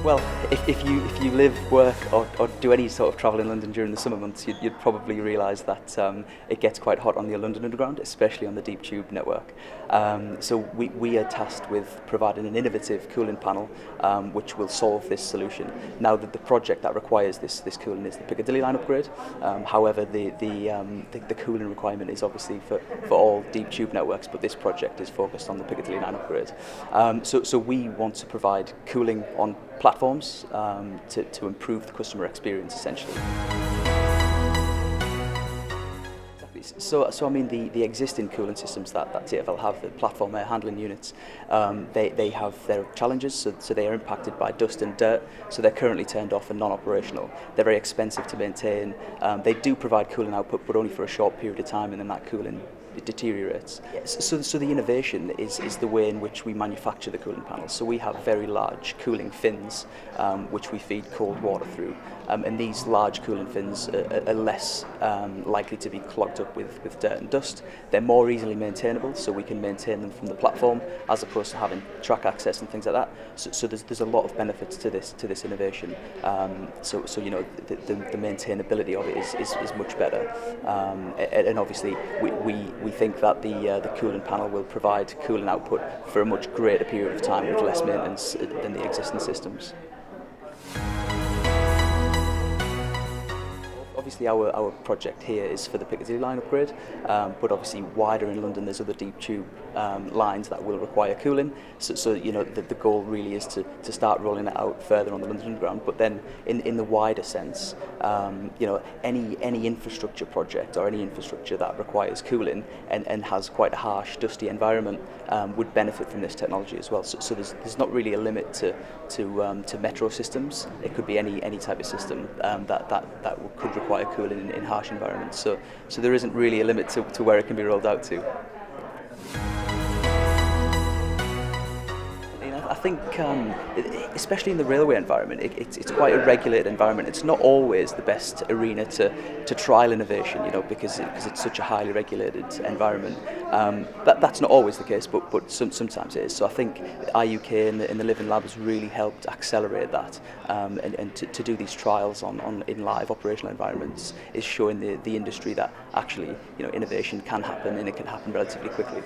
Well, if you live, work, or do any sort of travel in London during the summer months, you'd probably realise that it gets quite hot on the London Underground, especially on the deep tube network. So we are tasked with providing an innovative cooling panel which will solve this solution. Now, the project that requires this cooling is the Piccadilly line upgrade. However, the cooling requirement is obviously for all deep tube networks, but this project is focused on the Piccadilly line upgrade. So we want to provide cooling on platforms to improve the customer experience, essentially. So I mean, the existing cooling systems that TfL have, the platform air handling units, they have their challenges, so they are impacted by dust and dirt, so they're currently turned off and non-operational. They're very expensive to maintain. They do provide cooling output, but only for a short period of time, and then that cooling deteriorates. So the innovation is the way in which we manufacture the cooling panels. So we have very large cooling fins which we feed cold water through, and these large cooling fins are less likely to be clogged up with dirt and dust. They're more easily maintainable, so we can maintain them from the platform as opposed to having track access and things like that. So there's a lot of benefits to this innovation. So you know, the maintainability of it is much better, and obviously we think that the cooling panel will provide cooling output for a much greater period of time with less maintenance than the existing systems. Obviously our project here is for the Piccadilly line upgrade, but obviously wider in London there's other deep tube lines that will require cooling. So you know, the goal really is to start rolling it out further on the London Underground, but then in the wider sense, you know, any infrastructure project or any infrastructure that requires cooling and has quite a harsh, dusty environment would benefit from this technology as well. So there's not really a limit to metro systems. It could be any type of system that could require cooling in harsh environments. So there isn't really a limit to where it can be rolled out to. I think, especially in the railway environment, it's quite a regulated environment. It's not always the best arena to trial innovation, you know, because it's such a highly regulated environment. That's not always the case, but sometimes it is. So I think IUK and the Living Lab has really helped accelerate that, and to do these trials in live operational environments is showing the industry that actually, you know, innovation can happen, and it can happen relatively quickly.